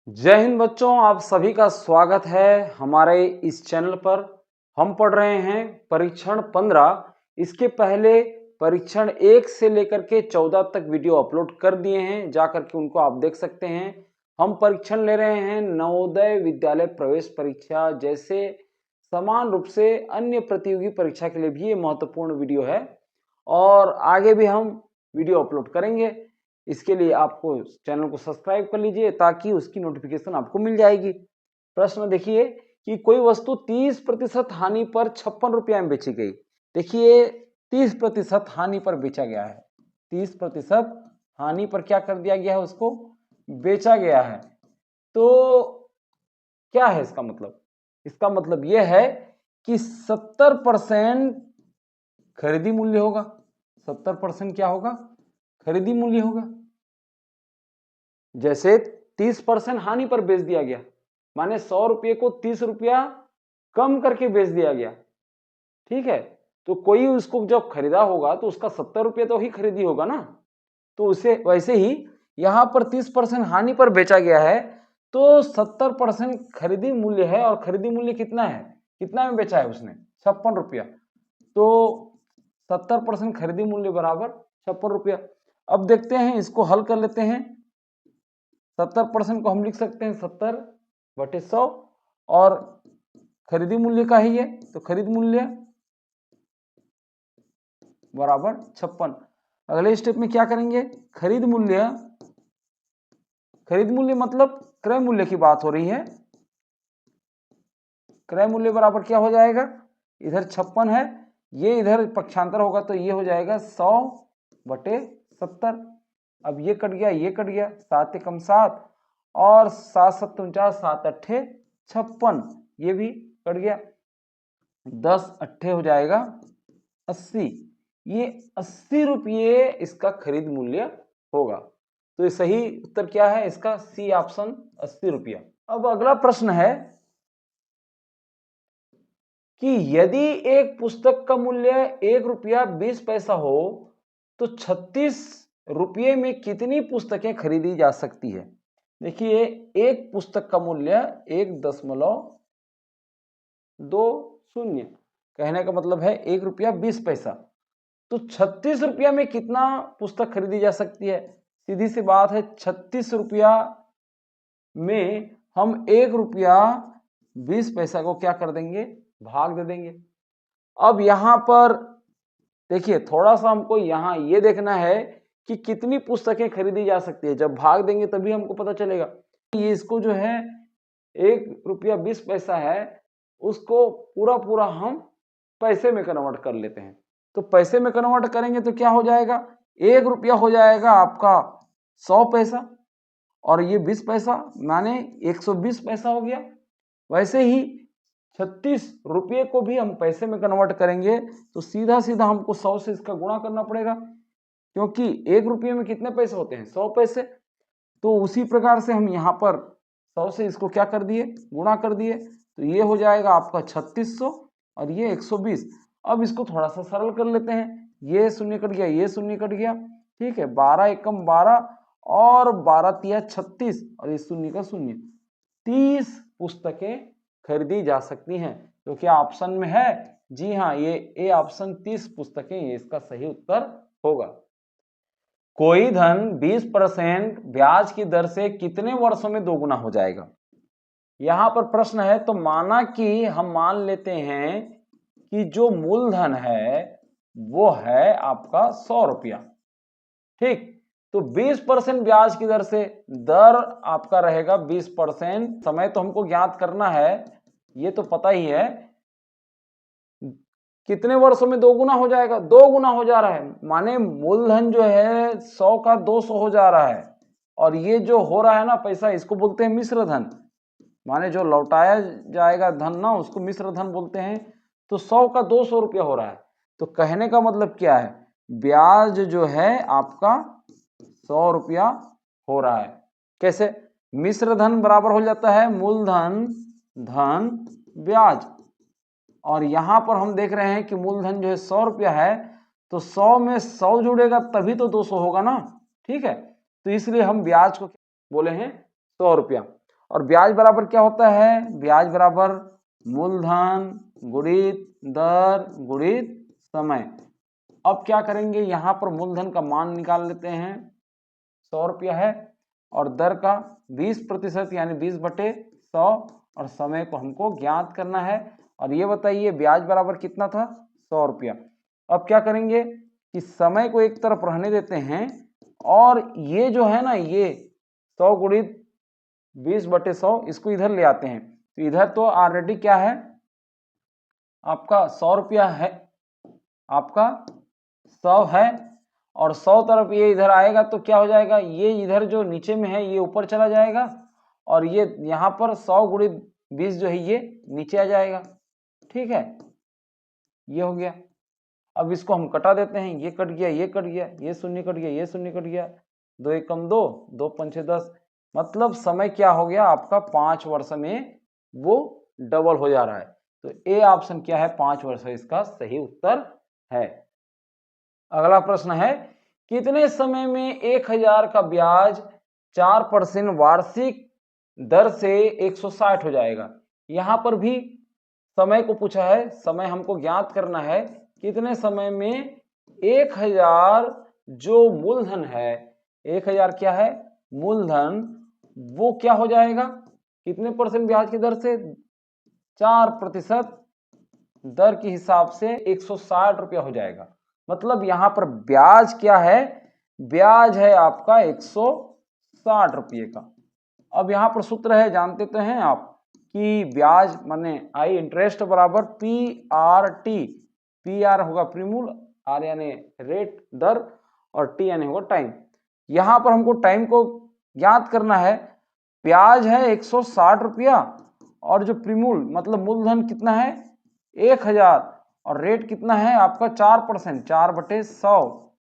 जय हिंद बच्चों, आप सभी का स्वागत है हमारे इस चैनल पर। हम पढ़ रहे हैं परीक्षण 15। इसके पहले परीक्षण 1 से लेकर के 14 तक वीडियो अपलोड कर दिए हैं, जाकर के उनको आप देख सकते हैं। हम परीक्षण ले रहे हैं नवोदय विद्यालय प्रवेश परीक्षा जैसे समान रूप से अन्य प्रतियोगी परीक्षा के लिए भी ये महत्वपूर्ण वीडियो है और आगे भी हम वीडियो अपलोड करेंगे। इसके लिए आपको चैनल को सब्सक्राइब कर लीजिए ताकि उसकी नोटिफिकेशन आपको मिल जाएगी। प्रश्न देखिए कि कोई वस्तु 30% हानि पर 56 रुपया में बेची गई। देखिए 30% हानि पर बेचा गया है। 30% हानि पर क्या कर दिया गया है, उसको बेचा गया है। तो क्या है इसका मतलब? इसका मतलब यह है कि 70% खरीदी मूल्य होगा। 70% क्या होगा? खरीदी मूल्य होगा। जैसे 30% हानि पर बेच दिया गया, माने 100 रुपये को 30 रुपया कम करके बेच दिया गया। ठीक है, तो कोई उसको जब खरीदा होगा तो उसका 70 रुपये तो ही खरीदी होगा ना। तो उसे वैसे ही यहां पर 30% हानि पर बेचा गया है तो 70% खरीदी मूल्य है। और खरीदी मूल्य कितना है, कितना में बेचा है उसने? 56 रुपया। तो 70% खरीदी मूल्य बराबर 56 रुपया। अब देखते हैं, इसको हल कर लेते हैं। 70% को हम लिख सकते हैं 70/100 और खरीदी मूल्य का ही है तो खरीद मूल्य बराबर 56। अगले स्टेप में क्या करेंगे? खरीद मूल्य मतलब क्रय मूल्य की बात हो रही है। क्रय मूल्य बराबर क्या हो जाएगा? इधर 56 है, ये इधर पक्षांतर होगा तो ये हो जाएगा 100/70। अब ये कट गया, ये कट गया, 7 एकम 7 और 7 7 49, 7 अट्ठे 56, ये भी कट गया, 10 अट्ठे हो जाएगा 80। ये 80 रुपये इसका खरीद मूल्य होगा। तो ये सही उत्तर क्या है इसका? सी ऑप्शन, 80 रुपया। अब अगला प्रश्न है कि यदि एक पुस्तक का मूल्य 1 रुपया 20 पैसा हो तो 36 रुपये में कितनी पुस्तकें खरीदी जा सकती है? देखिए, एक पुस्तक का मूल्य 1.20, कहने का मतलब है 1 रुपया 20 पैसा। तो 36 रुपया में कितना पुस्तक खरीदी जा सकती है? सीधी सी बात है, 36 रुपया में हम 1 रुपया 20 पैसा को क्या कर देंगे? भाग दे देंगे। अब यहां पर देखिए, थोड़ा सा हमको यहां ये देखना है कि कितनी पुस्तकें खरीदी जा सकती है। जब भाग देंगे तभी हमको पता चलेगा। ये इसको जो है 1 रुपया 20 पैसा है, उसको पूरा पूरा हम पैसे में कन्वर्ट कर लेते हैं। तो पैसे में कन्वर्ट करेंगे तो क्या हो जाएगा? 1 रुपया हो जाएगा आपका 100 पैसा और ये 20 पैसा माने 120 पैसा हो गया। वैसे ही 36 रुपये को भी हम पैसे में कन्वर्ट करेंगे तो सीधा सीधा हमको 100 से इसका गुणा करना पड़ेगा, क्योंकि 1 रुपये में कितने पैसे होते हैं? 100 पैसे। तो उसी प्रकार से हम यहाँ पर 100 से इसको क्या कर दिए? गुणा कर दिए। तो ये हो जाएगा आपका 3600 और ये 120। अब इसको थोड़ा सा सरल कर लेते हैं। ये शून्य कट गया, ये शून्य कट गया, ठीक है। 12 एकम 12 और 12 तिया 36 और ये शून्य का शून्य, 30 पुस्तकें खरीदी जा सकती हैं। तो क्या ऑप्शन में है? जी हाँ, ये ए ऑप्शन 30 पुस्तकें, ये इसका सही उत्तर होगा। कोई धन 20% ब्याज की दर से कितने वर्षों में दोगुना हो जाएगा? यहां पर प्रश्न है। तो माना कि हम मान लेते हैं कि जो मूलधन है वो है आपका 100 रुपया, ठीक। तो 20% ब्याज की दर से, दर आपका रहेगा 20%। समय तो हमको ज्ञात करना है, ये तो पता ही है। कितने वर्षों में दोगुना हो जाएगा? 2 गुना हो जा रहा है, माने मूलधन जो है 100 का 200 हो जा रहा है। और ये जो हो रहा है ना पैसा, इसको बोलते हैं मिश्र धन, माने जो लौटाया जाएगा धन ना, उसको मिश्र धन बोलते हैं। तो 100 का 200 रुपया हो रहा है। तो कहने का मतलब क्या है? ब्याज जो है आपका 100 रुपया हो रहा है। कैसे? मिश्र धन बराबर हो जाता है मूलधन धन ब्याज। और यहां पर हम देख रहे हैं कि मूलधन जो है 100 रुपया है, तो 100 में 100 जुड़ेगा तभी तो 200 होगा ना, ठीक है। तो इसलिए हम ब्याज को बोले हैं 100 रुपया। और ब्याज बराबर क्या होता है, ब्याज बराबर मूलधन गुणित दर गुणित समय। अब क्या करेंगे, यहाँ पर मूलधन का मान निकाल लेते हैं, 100 रुपया है, और दर का 20% यानी 20/100, और समय को हमको ज्ञात करना है। और ये बताइए ब्याज बराबर कितना था, 100 रुपया। अब क्या करेंगे कि समय को एक तरफ रहने देते हैं, और ये जो है ना, ये 100 गुणित 20/100 इसको इधर ले आते हैं। तो इधर तो ऑलरेडी क्या है, आपका 100 रुपया है, आपका 100 है, और 100 तरफ ये इधर आएगा तो क्या हो जाएगा, ये इधर जो नीचे में है ये ऊपर चला जाएगा, और ये यहाँ पर 100 गुणित 20 जो है ये नीचे आ जाएगा। ठीक है, ये हो गया। अब इसको हम कटा देते हैं, ये कट गया, ये कट गया, ये शून्य कट गया, ये शून्य कट गया, 2 एकम 2, 2 पंचे 10, मतलब समय क्या हो गया आपका 5 वर्ष में वो डबल हो जा रहा है। तो ए ऑप्शन क्या है, 5 वर्ष इसका सही उत्तर है। अगला प्रश्न है, कितने समय में 1000 का ब्याज 4% वार्षिक दर से 160 हो जाएगा। यहां पर भी समय को पूछा है, समय हमको ज्ञात करना है, कितने समय में 1000 जो मूलधन है, 1000 क्या है मूलधन, वो क्या हो जाएगा, कितने परसेंट ब्याज की दर से, 4% दर के हिसाब से 160 रुपया हो जाएगा। मतलब यहां पर ब्याज क्या है, ब्याज है आपका 160 रुपये का। अब यहां पर सूत्र है, जानते तो हैं आप कि ब्याज माने आई इंटरेस्ट बराबर P R T, P R होगा प्रीमूल, आर यानी रेट दर, और टी यानी होगा टाइम। यहां पर हमको टाइम को ज्ञात करना है, ब्याज है 160 रुपया, और जो प्रीमूल मतलब मूलधन कितना है 1000, और रेट कितना है आपका 4%, 4/100,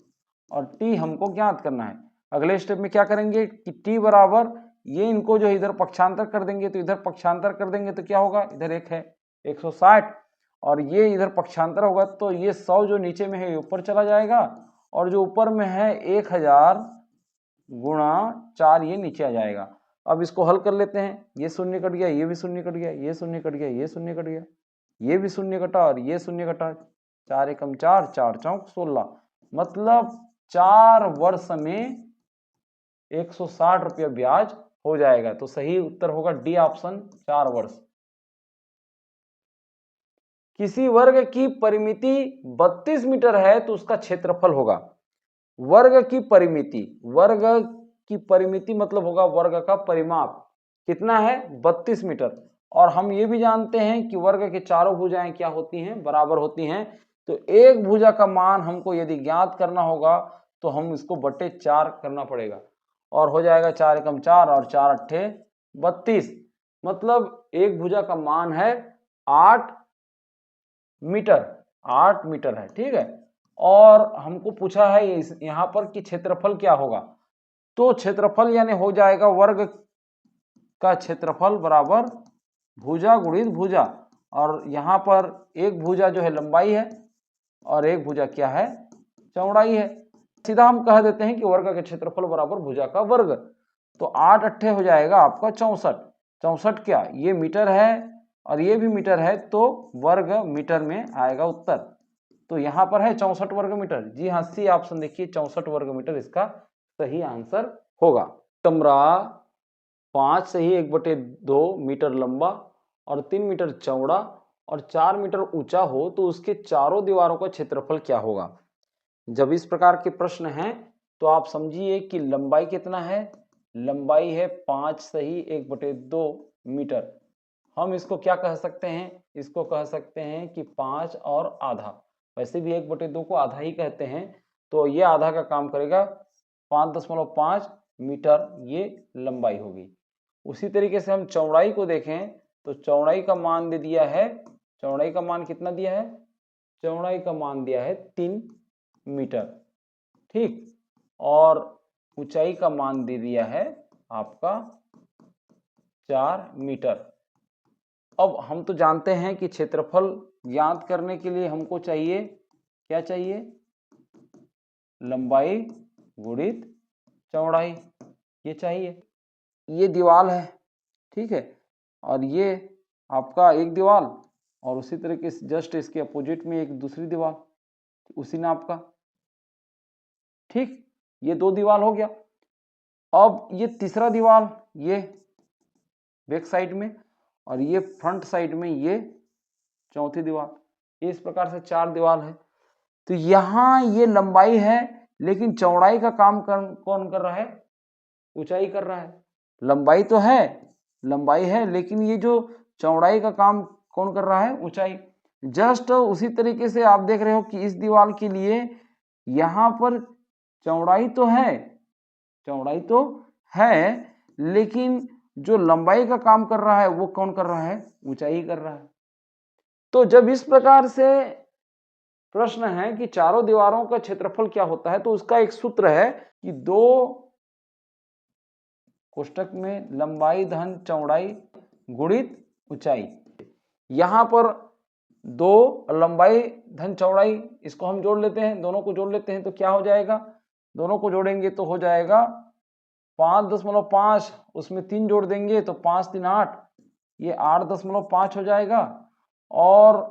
और टी हमको ज्ञात करना है। अगले स्टेप में क्या करेंगे कि टी बराबर ये इनको जो इधर पक्षांतर कर देंगे, तो इधर पक्षांतर कर देंगे तो क्या होगा, इधर एक है 160, और ये इधर पक्षांतर होगा तो ये 100 जो नीचे में है ये ऊपर चला जाएगा, और जो ऊपर में है 1000 गुणा 4 ये नीचे आ जाएगा। अब इसको हल कर लेते हैं, ये शून्य कट गया, ये भी शून्य कट गया, ये शून्य कट गया, ये शून्य कट गया, ये भी शून्य कटा, और ये शून्य कटा, 4 एकम 4, 4 चौक 16, मतलब 4 वर्ष में 160 रुपया ब्याज हो जाएगा। तो सही उत्तर होगा डी ऑप्शन, 4 वर्ष। किसी वर्ग की परिमिति 32 मीटर है तो उसका क्षेत्रफल होगा, वर्ग की परिमिति, वर्ग की परिमिति मतलब होगा वर्ग का परिमाप कितना है 32 मीटर, और हम ये भी जानते हैं कि वर्ग के चारों भुजाएं क्या होती हैं, बराबर होती हैं। तो एक भुजा का मान हमको यदि ज्ञात करना होगा तो हम इसको बटे 4 करना पड़ेगा, और हो जाएगा 4 एकम 4 और 4 अट्ठे 32, मतलब एक भुजा का मान है 8 मीटर, 8 मीटर है। ठीक है, और हमको पूछा है यहाँ पर कि क्षेत्रफल क्या होगा, तो क्षेत्रफल यानी हो जाएगा वर्ग का क्षेत्रफल बराबर भुजा गुणित भुजा, और यहाँ पर एक भुजा जो है लंबाई है और एक भुजा क्या है चौड़ाई है। सीधा हम कह देते हैं कि वर्ग का क्षेत्रफल बराबर भुजा का वर्ग। तो 8 अट्ठे हो जाएगा आपका 64, 64 क्या ये मीटर है और ये भी मीटर है, तो वर्ग मीटर में आएगा उत्तर। तो यहाँ पर है 64 वर्ग मीटर, जी हाँ सी ऑप्शन देखिए 64 वर्ग मीटर इसका सही आंसर होगा। कमरा 5 सही 1/2 मीटर लंबा और 3 मीटर चौड़ा और 4 मीटर ऊंचा हो तो उसके चारों दीवारों का क्षेत्रफल क्या होगा। जब इस प्रकार के प्रश्न हैं तो आप समझिए कि लंबाई कितना है, लंबाई है 5 सही 1/2 मीटर। हम इसको क्या कह सकते हैं, इसको कह सकते हैं कि 5 और आधा, वैसे भी 1/2 को आधा ही कहते हैं, तो ये आधा का काम करेगा, 5.5 मीटर ये लंबाई होगी। उसी तरीके से हम चौड़ाई को देखें तो चौड़ाई का मान दे दिया है, चौड़ाई का मान कितना दिया है, चौड़ाई का मान दिया है 3 मीटर, ठीक, और ऊंचाई का मान दे दिया है आपका 4 मीटर। अब हम तो जानते हैं कि क्षेत्रफल ज्ञात करने के लिए हमको चाहिए, क्या चाहिए, लंबाई गुणित चौड़ाई, ये चाहिए। ये दीवार है, ठीक है। और ये आपका एक दीवार और उसी तरीके से जस्ट इसके अपोजिट में एक दूसरी दीवार उसी नाप का, ठीक। ये 2 दीवार हो गया। अब ये तीसरा दीवार, ये बैक साइड में और ये फ्रंट साइड में ये चौथी दीवार। इस प्रकार से 4 दीवार है। तो यहां ये लंबाई है, लेकिन चौड़ाई का काम कौन कर रहा है? ऊंचाई कर रहा है। लंबाई तो है, लंबाई है, लेकिन ये जो चौड़ाई का काम कौन कर रहा है? ऊंचाई। जस्ट उसी तरीके से आप देख रहे हो कि इस दीवार के लिए यहां पर चौड़ाई तो है, चौड़ाई तो है, लेकिन जो लंबाई का काम कर रहा है वो कौन कर रहा है? ऊंचाई कर रहा है। तो जब इस प्रकार से प्रश्न है कि चारों दीवारों का क्षेत्रफल क्या होता है, तो उसका एक सूत्र है कि 2 कोष्टक में लंबाई धन चौड़ाई गुणित ऊंचाई। यहां पर 2 लंबाई धन चौड़ाई, इसको हम जोड़ लेते हैं, दोनों को जोड़ लेते हैं तो क्या हो जाएगा? दोनों को जोड़ेंगे तो हो जाएगा 5.5, उसमें 3 जोड़ देंगे तो 5 3 8, ये 8.5 हो जाएगा। और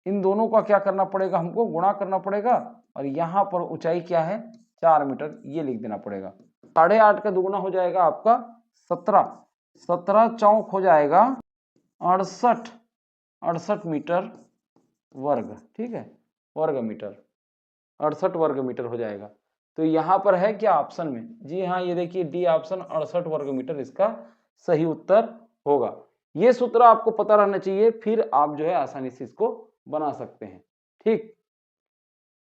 इन दोनों का क्या करना पड़ेगा? हमको गुणा करना पड़ेगा। और यहाँ पर ऊंचाई क्या है? 4 मीटर, ये लिख देना पड़ेगा। 8.5 का दुगुना हो जाएगा आपका 17, 17 चौक हो जाएगा 68 मीटर वर्ग, ठीक है, वर्ग मीटर, 68 वर्ग मीटर हो जाएगा। तो यहाँ पर है क्या ऑप्शन में? जी हाँ, ये देखिए डी ऑप्शन 68 वर्ग मीटर इसका सही उत्तर होगा। ये सूत्र आपको पता रहना चाहिए, फिर आप जो है आसानी से इसको बना सकते हैं, ठीक।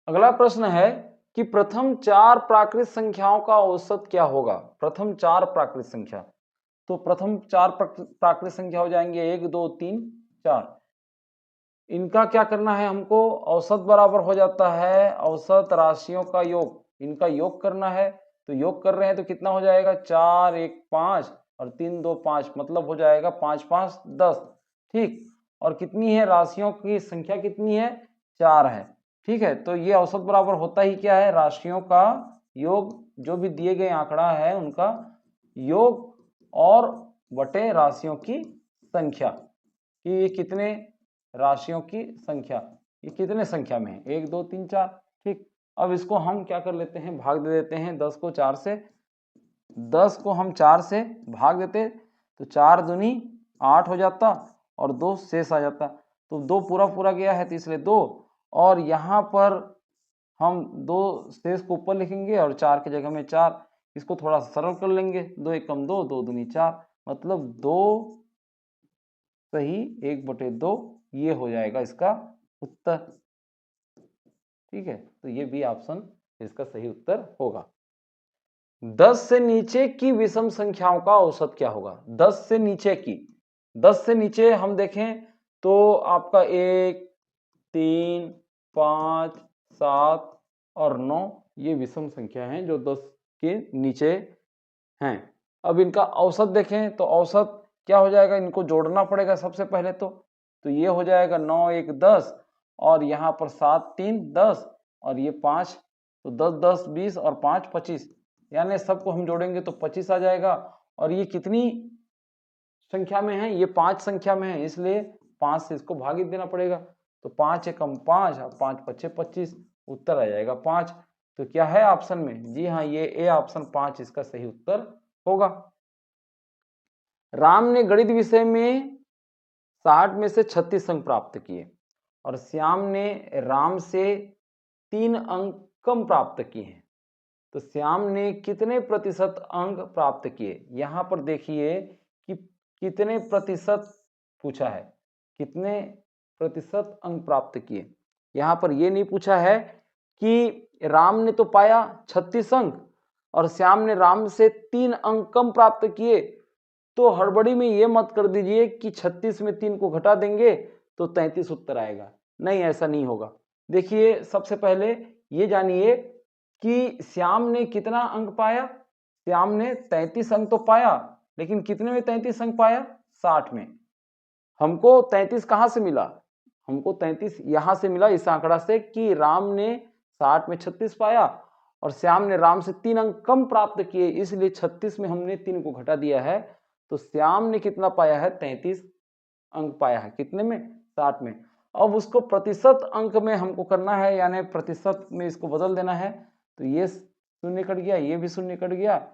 अगला प्रश्न है कि प्रथम 4 प्राकृत संख्याओं का औसत क्या होगा? प्रथम 4 प्राकृत संख्या, तो प्रथम 4 प्राकृत संख्या हो जाएंगे 1 2 3 4। इनका क्या करना है हमको? औसत बराबर हो जाता है औसत राशियों का योग, इनका योग करना है। तो योग कर रहे हैं तो कितना हो जाएगा? 4 1 5 और 3 2 5, मतलब हो जाएगा 5 5 10, ठीक। और कितनी है राशियों की संख्या? कितनी है? 4 है, ठीक है। तो ये औसत बराबर होता ही क्या है? राशियों का योग, जो भी दिए गए आंकड़ा है उनका योग और बटे राशियों की संख्या, कि ये कितने राशियों की संख्या, ये कितने संख्या में है? 1 2 3 4, ठीक। अब इसको हम क्या कर लेते हैं? भाग दे देते हैं 10 को 4 से, 10 को हम 4 से भाग देते तो 4 दूनी 8 हो जाता और 2 शेष आ जाता। तो 2 पूरा पूरा गया है तो इसलिए 2, और यहाँ पर हम 2 शेष को ऊपर लिखेंगे और 4 की जगह में 4। इसको थोड़ा सरल कर लेंगे, 2 1 कम 2, 2 दूनी 4, मतलब 2 सही 1/2, ये हो जाएगा इसका उत्तर, ठीक है। तो ये भी ऑप्शन इसका सही उत्तर होगा। 10 से नीचे की विषम संख्याओं का औसत क्या होगा? 10 से नीचे की, 10 से नीचे हम देखें तो आपका 1 3 5 7 और 9 ये विषम संख्या हैं जो 10 के नीचे हैं। अब इनका औसत देखें तो औसत क्या हो जाएगा? इनको जोड़ना पड़ेगा सबसे पहले तो ये हो जाएगा 9 1 10 और यहाँ पर 7 3 10 और ये 5, तो 10 10 20 और 5 25, यानी सबको हम जोड़ेंगे तो 25 आ जाएगा। और ये कितनी संख्या में है? ये 5 संख्या में है, इसलिए 5 से इसको भागित देना पड़ेगा। तो 5 एकम 5 और 5 पच्चे 25, उत्तर आ जाएगा 5। तो क्या है ऑप्शन में? जी हाँ, ये ए ऑप्शन 5 इसका सही उत्तर होगा। राम ने गणित विषय में 60 में से 36 अंक प्राप्त किए और श्याम ने राम से 3 अंक कम प्राप्त किए हैं, तो श्याम ने कितने प्रतिशत अंक प्राप्त किए? यहां पर देखिए कि कितने प्रतिशत पूछा है, कितने प्रतिशत अंक प्राप्त किए। यहां पर यह नहीं पूछा है कि राम ने तो पाया 36 अंक और श्याम ने राम से 3 अंक कम प्राप्त किए, तो हड़बड़ी में ये मत कर दीजिए कि 36 में 3 को घटा देंगे तो 33 उत्तर आएगा। नहीं, ऐसा नहीं होगा। देखिए, सबसे पहले ये जानिए कि श्याम ने कितना अंक पाया? श्याम ने 33 अंक तो पाया, लेकिन कितने में 33 अंक पाया? 60 में। हमको 33 कहां से मिला? हमको 33 यहां से मिला, इस आंकड़ा से, कि राम ने 60 में 36 पाया और श्याम ने राम से 3 अंक कम प्राप्त किए, इसलिए 36 में हमने 3 को घटा दिया है तो श्याम ने कितना पाया है? 33 अंक पाया है। कितने में? 60 में। अब उसको प्रतिशत अंक में हमको करना है, यानी प्रतिशत में इसको बदल देना है। तो ये शून्य कट गया, ये भी शून्य कट गया,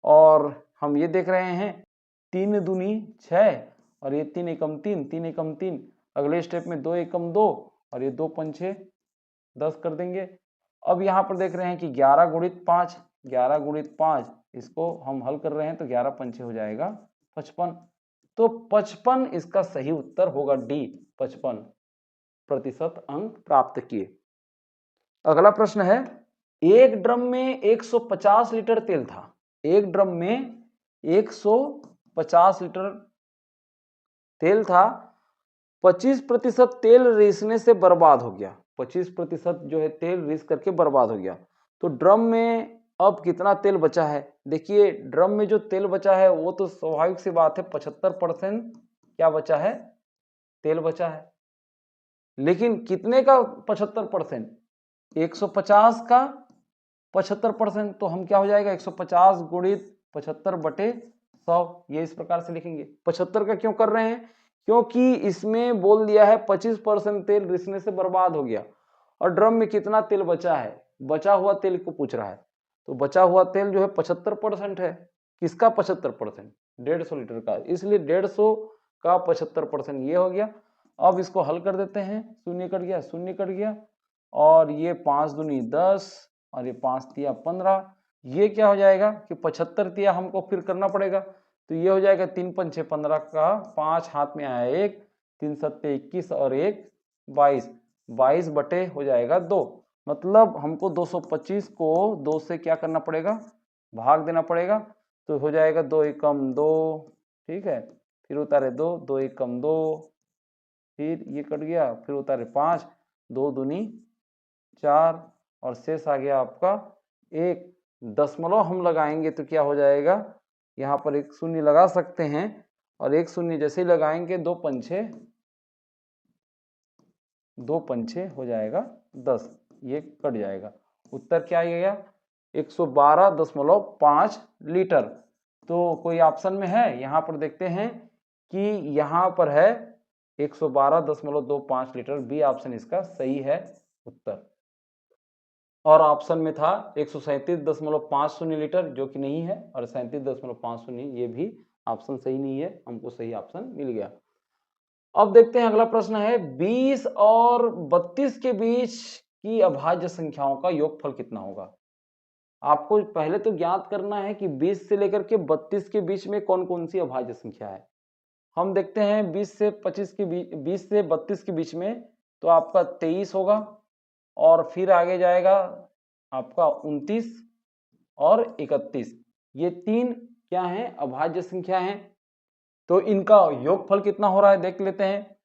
और हम ये देख रहे हैं 3 दूनी 6 और ये 3 एकम 3, 3 एकम 3। अगले स्टेप में 2 एकम 2 और ये 2 पंचे 10 कर देंगे। अब यहाँ पर देख रहे हैं कि 11 गुणित 5, 11 गुणित 5 इसको हम हल कर रहे हैं तो 11 पंचे हो जाएगा 55। तो 55 इसका सही उत्तर होगा डी, 55% अंक प्राप्त किए। अगला प्रश्न है, एक ड्रम में 150 लीटर तेल था। एक ड्रम में 150 लीटर तेल था, 25% तेल रिसने से बर्बाद हो गया। 25% जो है तेल रिस करके बर्बाद हो गया। तो ड्रम में अब कितना तेल बचा है? देखिए ड्रम में जो तेल बचा है वो तो स्वाभाविक सी बात है 75% क्या बचा है? तेल बचा है। लेकिन कितने का 75%? 150 का 75%। तो हम क्या हो जाएगा? 150 गुणित 75 बटे 100, ये इस प्रकार से लिखेंगे। 75 का क्यों कर रहे हैं? क्योंकि इसमें बोल दिया है 25% तेल रिसने से बर्बाद हो गया, और ड्रम में कितना तेल बचा है? बचा हुआ तेल को पूछ रहा है। तो बचा हुआ तेल जो है 75% है। किसका 75%? 150 लीटर का, इसलिए 150 का 75% ये हो गया। अब इसको हल कर देते हैं, शून्य कट गया, शून्य कट गया, और ये 5 दूनी 10 और ये 5 तिया 15। ये क्या हो जाएगा कि 75 तिया हमको फिर करना पड़ेगा। तो ये हो जाएगा 3 पंचे 15 का 5 हाथ में आया 1, 3 सत्ते 21 और 1 22, 22 बटे हो जाएगा 2। मतलब हमको 225 को 2 से क्या करना पड़ेगा? भाग देना पड़ेगा। तो हो जाएगा 2 एकम 2, ठीक है, फिर उतारे 2, 2 एकम 2, फिर ये कट गया, फिर उतारे 5, 2 दूनी 4 और शेष आ गया आपका 1। दशमलव हम लगाएंगे तो क्या हो जाएगा? यहाँ पर एक शून्य लगा सकते हैं, और एक शून्य जैसे ही लगाएंगे 2 पंचे हो जाएगा 10, ये कट जाएगा। उत्तर क्या आएगा? 112.5 लीटर। तो कोई ऑप्शन में है? यहाँ पर देखते हैं कि यहाँ पर है 112.25 लीटर, बी ऑप्शन इसका सही है उत्तर। और ऑप्शन में था 137.50 लीटर, जो कि नहीं है, और 37.50 ये भी ऑप्शन सही नहीं है, हमको सही ऑप्शन मिल गया। अब देखते हैं अगला प्रश्न है, 20 और 32 के बीच की अभाज्य संख्याओं का योगफल कितना होगा? आपको पहले तो ज्ञात करना है कि 20 से लेकर के 32 के बीच में कौन कौन सी अभाज्य संख्या है। हम देखते हैं 20 से 25 के बीच, 20 से 32 के बीच में तो आपका 23 होगा, और फिर आगे जाएगा आपका 29 और 31। ये 3 क्या हैं? अभाज्य संख्या हैं। तो इनका योगफल कितना हो रहा है देख लेते हैं।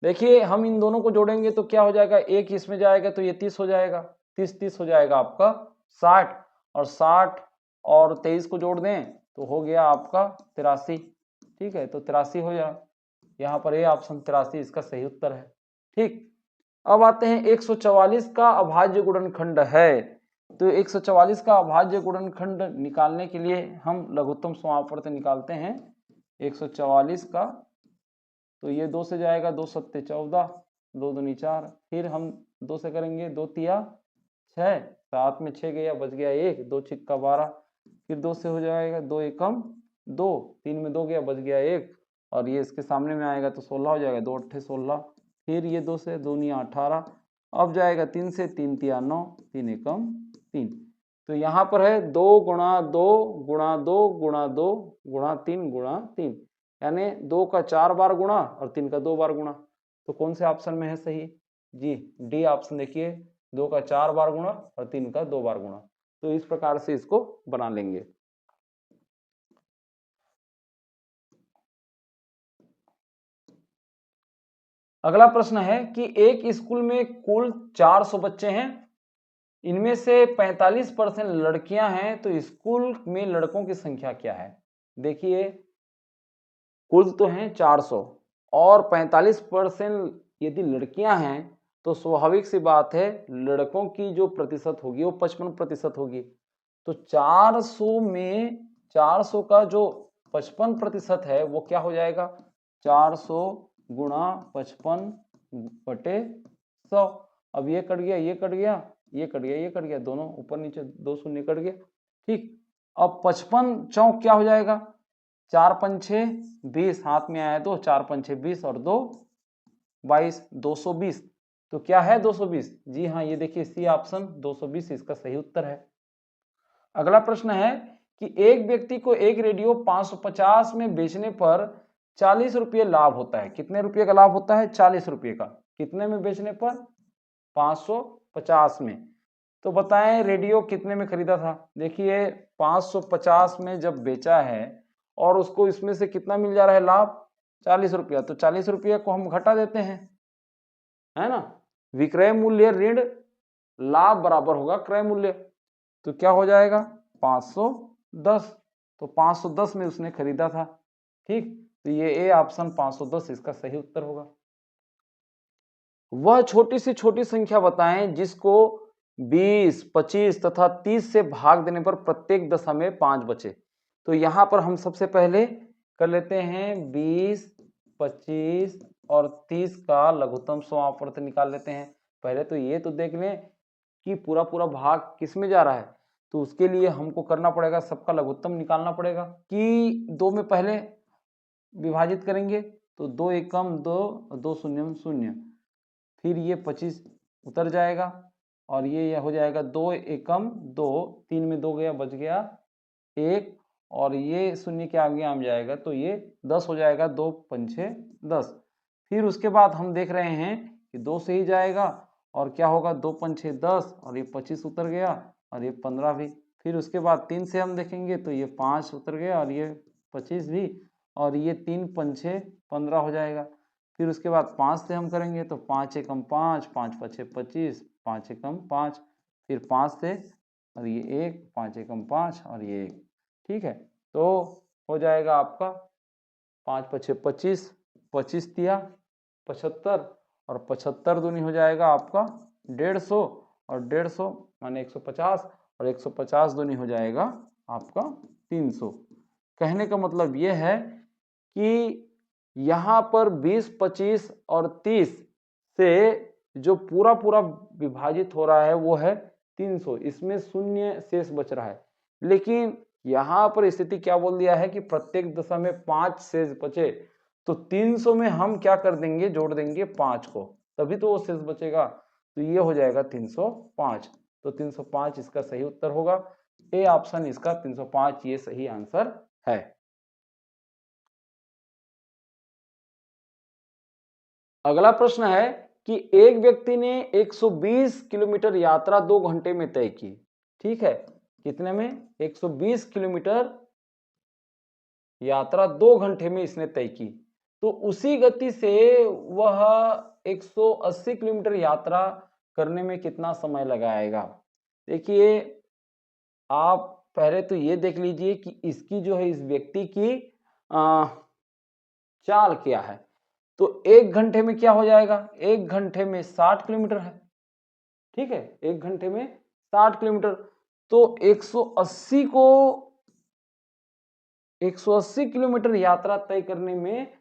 देखिए हम इन दोनों को जोड़ेंगे तो क्या हो जाएगा? एक इसमें जाएगा तो ये 30 हो जाएगा, 30 हो जाएगा आपका 60, और 60 और 23 को जोड़ दें तो हो गया आपका 83। ठीक है, तो 83 हो जाए। यहाँ पर ये ऑप्शन 83 इसका सही उत्तर है। ठीक, अब आते हैं 144 का अभाज्य गुणनखंड है। तो 144 का अभाज्य गुणनखंड निकालने के लिए हम लघुत्तम समापवर्त निकालते हैं 144 का। तो ये 2 से जाएगा, 2 सत्ते 14, 2 दूनी 4, फिर हम 2 से करेंगे, 2 तिया 6, 7 में 6 गया, बच गया 1, 2 छिक्का 12, फिर 2 से हो जाएगा, 2 एकम 2, 3 में 2 गया, बच गया 1, और ये इसके सामने में आएगा तो 16 हो जाएगा, 2 अट्ठे 16, फिर ये 2 से 2 निया 18, अब जाएगा 3 से, 3 तिया 9, 3 एकम 3। तो यहाँ पर है 2 गुणा 2 गुणा 2 गुणा 2 गुणा 3 गुणा 3, यानी 2 का 4 बार गुणा और 3 का 2 बार गुणा। तो कौन से ऑप्शन में है सही? जी, डी ऑप्शन। देखिए 2 का 4 बार गुणा और 3 का 2 बार गुणा। तो इस प्रकार से इसको बना लेंगे। अगला प्रश्न है कि एक स्कूल में कुल 400 बच्चे हैं, इनमें से 45% लड़कियां हैं, तो स्कूल में लड़कों की संख्या क्या है? देखिए कुल तो हैं 400 और 45% यदि लड़कियां हैं तो स्वाभाविक सी बात है लड़कों की जो प्रतिशत होगी वो 55% होगी। तो 400 में 400 का जो 55% है वो क्या हो जाएगा, 400 गुणा 55/100। अब ये कट गया, ये कट गया, ये कट गया, ये कट गया, दोनों ऊपर नीचे 2 शून्य कट गया। ठीक, अब 55 चौक क्या हो जाएगा, 4 पंछे 20, हाथ में आया तो 4 पंछे 20 और 2 22, 220। तो क्या है 220? जी हाँ, ये देखिए सी ऑप्शन 220 इसका सही उत्तर है। अगला प्रश्न है कि एक व्यक्ति को एक रेडियो 550 में बेचने पर 40 रुपये लाभ होता है। कितने रुपये का लाभ होता है? 40 रुपये का। कितने में बेचने पर? 550 में। तो बताएं रेडियो कितने में खरीदा था? देखिए 550 में जब बेचा है और उसको इसमें से कितना मिल जा रहा है लाभ? 40 रुपया। तो 40 रुपये को हम घटा देते हैं, है ना। विक्रय मूल्य ऋण लाभ बराबर होगा क्रय मूल्य। तो क्या हो जाएगा? 510। तो 510 में उसने खरीदा था। ठीक, तो ये ए ऑप्शन 510 इसका सही उत्तर होगा। वह छोटी से छोटी संख्या बताएं जिसको 20, 25 तथा 30 से भाग देने पर प्रत्येक दशा में 5 बचे। तो यहां पर हम सबसे पहले कर लेते हैं 20, 25 और 30 का लघुत्तम समापवर्त निकाल लेते हैं। पहले तो ये तो देख लें कि पूरा पूरा भाग किस में जा रहा है। तो उसके लिए हमको करना पड़ेगा, सबका लघुत्तम निकालना पड़ेगा कि 2 में पहले विभाजित करेंगे तो 2 एकम 2, 2 शून्यम 0, फिर ये 25 उतर जाएगा और ये हो जाएगा 2 एकम 2, 3 में 2 गया, बच गया 1 और ये शून्य के आगे आम जाएगा तो ये 10 हो जाएगा, 2 पंछे 10। फिर उसके बाद हम देख रहे हैं कि 2 से ही जाएगा और क्या होगा, 2 पंछे 10 और ये 25 उतर गया और ये 15 भी। फिर उसके बाद 3 से हम देखेंगे तो ये 5 उतर गया और ये 25 भी और ये 3 पंछे 15 हो जाएगा। फिर उसके बाद 5 से हम करेंगे तो 5 एकम 5, 5 पछे 25, 5 एकम 5, फिर 5 से और ये 1, 5 एकम 5 और ये 1। ठीक है, तो हो जाएगा आपका 5 पछे 25, 25 तिया 75 और 75 दूनी हो जाएगा आपका 150 और 150 माने 150 और 150 दूनी हो जाएगा आपका 300। कहने का मतलब ये है कि यहाँ पर 20, 25 और 30 से जो पूरा पूरा विभाजित हो रहा है वो है 300, इसमें शून्य शेष बच रहा है। लेकिन यहाँ पर स्थिति क्या बोल दिया है कि प्रत्येक दशा में 5 शेष बचे, तो 300 में हम क्या कर देंगे, जोड़ देंगे 5 को, तभी तो वो शेष बचेगा। तो ये हो जाएगा 305। तो 305 इसका सही उत्तर होगा। ए ऑप्शन इसका 305 ये सही आंसर है। अगला प्रश्न है कि एक व्यक्ति ने 120 किलोमीटर यात्रा 2 घंटे में तय की। ठीक है, कितने में? 120 किलोमीटर यात्रा 2 घंटे में इसने तय की। तो उसी गति से वह 180 किलोमीटर यात्रा करने में कितना समय लगाएगा? देखिए आप पहले तो ये देख लीजिए कि इसकी जो है, इस व्यक्ति की चाल क्या है। तो 1 घंटे में क्या हो जाएगा? 1 घंटे में 60 किलोमीटर है। ठीक है, 1 घंटे में 60 किलोमीटर। तो 180 किलोमीटर यात्रा तय करने में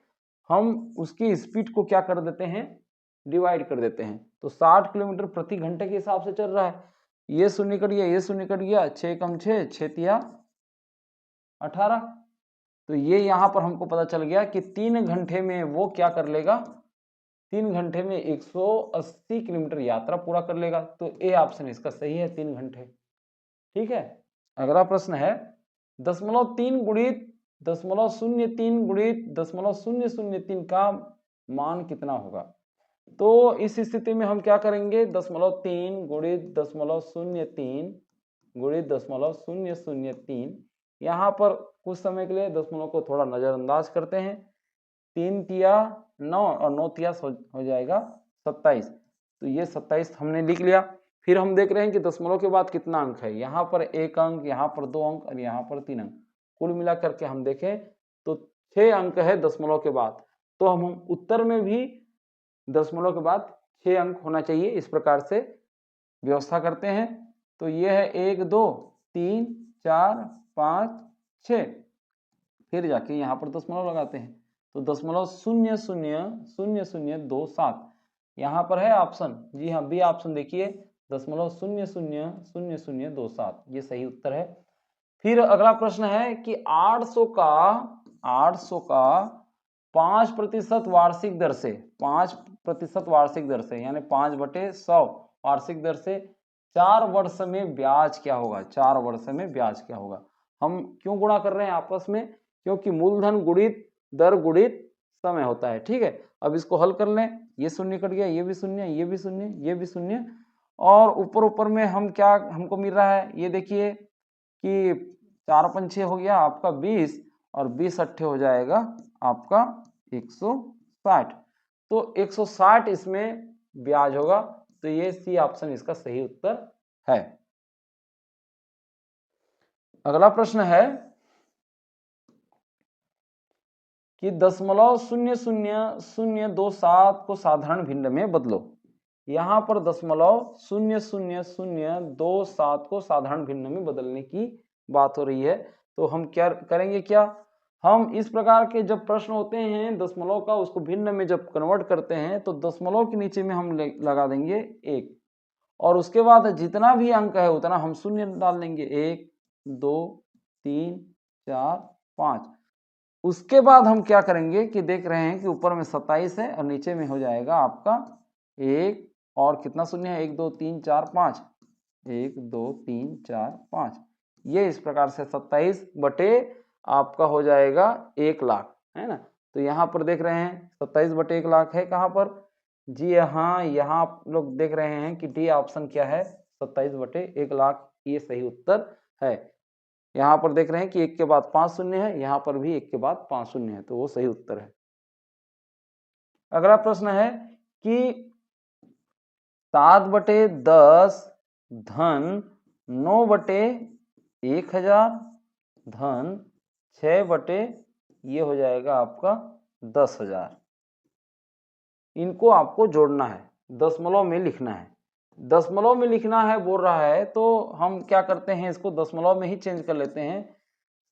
हम उसकी स्पीड को क्या कर देते हैं, डिवाइड कर देते हैं। तो 60 किलोमीटर प्रति घंटे के हिसाब से चल रहा है। ये शून्य कट गया, ये शून्य कट गया, 6 कम 6, 6 तिया 18। तो ये यहाँ पर हमको पता चल गया कि 3 घंटे में वो क्या कर लेगा, 3 घंटे में 180 किलोमीटर यात्रा पूरा कर लेगा। तो ए ऑप्शन इसका सही है, 3 घंटे। ठीक है, अगला प्रश्न है 0.3 गुणित 0.03 गुणित 0.003 का मान कितना होगा? तो इस स्थिति में हम क्या करेंगे, 0.3 गुणित 0.03 गुणित 0.003, यहाँ पर कुछ समय के लिए दशमलव को थोड़ा नजरअंदाज करते हैं। 3 तिया 9 और 9 तिया हो जाएगा 27। तो ये 27 हमने लिख लिया। फिर हम देख रहे हैं कि दशमलव के बाद कितना अंक है, यहाँ पर 1 अंक, यहाँ पर 2 अंक और यहाँ पर 3 अंक। कुल मिला करके हम देखें तो 6 अंक है दशमलव के बाद। तो हम उत्तर में भी दशमलव के बाद 6 अंक होना चाहिए, इस प्रकार से व्यवस्था करते हैं। तो ये है 1, 2, 3, 4, 5, 6। फिर जाके यहाँ पर दशमलव लगाते हैं, तो 0.000027 यहाँ पर है ऑप्शन, जी हाँ बी ऑप्शन देखिए 0.000027 ये सही उत्तर है। फिर अगला प्रश्न है कि 800 का 5% वार्षिक दर से 5% वार्षिक दर से यानी 5/100 वार्षिक दर से 4 वर्ष में ब्याज क्या होगा, 4 वर्ष में ब्याज क्या होगा। हम क्यों गुणा कर रहे हैं आपस में, क्योंकि मूलधन गुणित दर गुणित समय होता है, ठीक है। अब इसको हल कर लें, ये शून्य कट गया, ये भी शून्य, ये भी शून्य, ये भी शून्य, और ऊपर में हम क्या हमको मिल रहा है, ये देखिए कि 4 पंचे हो गया आपका 20 और 20 अट्ठे हो जाएगा आपका 160, तो 160 इसमें ब्याज होगा, तो ये सी ऑप्शन इसका सही उत्तर है। अगला प्रश्न है कि 0.000027 को साधारण भिन्न में बदलो। यहाँ पर 0.000027 को साधारण भिन्न में बदलने की बात हो रही है, तो हम क्या करेंगे, क्या हम इस प्रकार के जब प्रश्न होते हैं दशमलव का, उसको भिन्न में जब कन्वर्ट करते हैं तो दशमलव के नीचे में हम लगा देंगे 1, और उसके बाद जितना भी अंक है उतना हम शून्य डाल देंगे, 1 2 3 4 5। उसके बाद हम क्या करेंगे कि देख रहे हैं कि ऊपर में 27 है और नीचे में हो जाएगा आपका 1 और कितना शून्य है, 1 2 3 4 5, 1 2 3 4 5, ये इस प्रकार से 27 बटे आपका हो जाएगा 1 लाख, है ना। तो यहाँ पर देख रहे हैं 27 बटे 1 लाख है कहाँ पर, जी हाँ, यहाँ आप लोग देख रहे हैं कि डी ऑप्शन क्या है, 27 बटे 1 लाख, ये सही उत्तर है। यहाँ पर देख रहे हैं कि 1 के बाद 5 शून्य है, यहाँ पर भी 1 के बाद 5 शून्य है, तो वो सही उत्तर है। अगला प्रश्न है कि 7/10 धन 9/1000 धन 6 ये हो जाएगा आपका 10,000, इनको आपको जोड़ना है, दशमलव में लिखना है, दशमलव में लिखना है बोल रहा है, तो हम क्या करते हैं, इसको दशमलव में ही चेंज कर लेते हैं।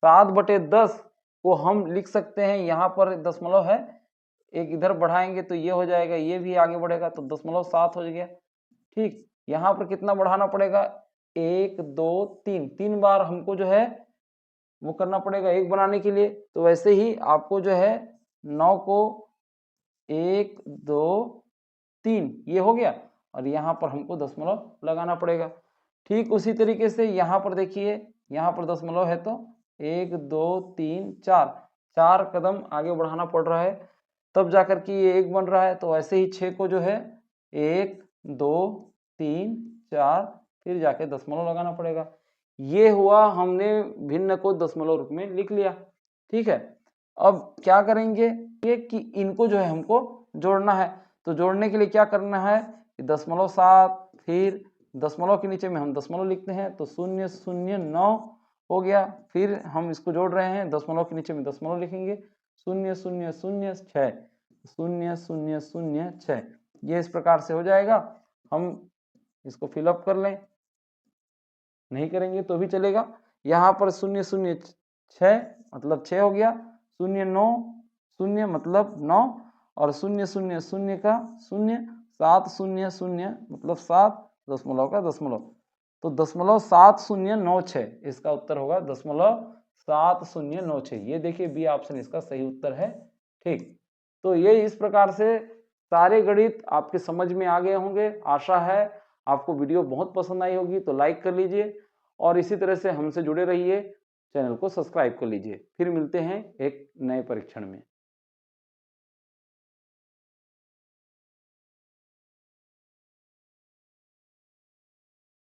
7/10 को हम लिख सकते हैं, यहाँ पर दशमलव है, एक इधर बढ़ाएंगे तो ये हो जाएगा, ये भी आगे बढ़ेगा तो 0.7 हो गया, ठीक। यहाँ पर कितना बढ़ाना पड़ेगा, 1 2 3, 3 बार हमको जो है वो करना पड़ेगा 1 बनाने के लिए, तो वैसे ही आपको जो है 9 को 1 2 3 ये हो गया, और यहाँ पर हमको दशमलव लगाना पड़ेगा। ठीक उसी तरीके से यहाँ पर देखिए, यहाँ पर दशमलव है तो 1 2 3 4 कदम आगे बढ़ाना पड़ रहा है, तब जाकर के ये 1 बन रहा है। तो ऐसे ही 6 को जो है 1 2 3 4 फिर जाके दशमलव लगाना पड़ेगा। ये हुआ, हमने भिन्न को दशमलव रूप में लिख लिया, ठीक है। अब क्या करेंगे ये कि इनको जो है हमको जोड़ना है, तो जोड़ने के लिए क्या करना है, 0.7 फिर दशमलव के नीचे में हम दशमलव लिखते हैं, तो 0.009 हो गया, फिर हम इसको जोड़ रहे हैं, दशमलव के नीचे में दशमलव लिखेंगे, 0.006 0.006, ये इस प्रकार से हो जाएगा। हम इसको फिलअप कर लें, नहीं करेंगे तो भी चलेगा। यहाँ पर 0.006 मतलब 6 हो गया, 0.9 मतलब 9, और 0.00 का 0, 700 मतलब 7 दशमलव का दशमलव, तो 0.7096 इसका उत्तर होगा, 0.7096। ये देखिए बी ऑप्शन इसका सही उत्तर है, ठीक। तो ये इस प्रकार से सारे गणित आपके समझ में आ गए होंगे, आशा है आपको वीडियो बहुत पसंद आई होगी, तो लाइक कर लीजिए और इसी तरह से हमसे जुड़े रहिए, चैनल को सब्सक्राइब कर लीजिए। फिर मिलते हैं एक नए परीक्षण में।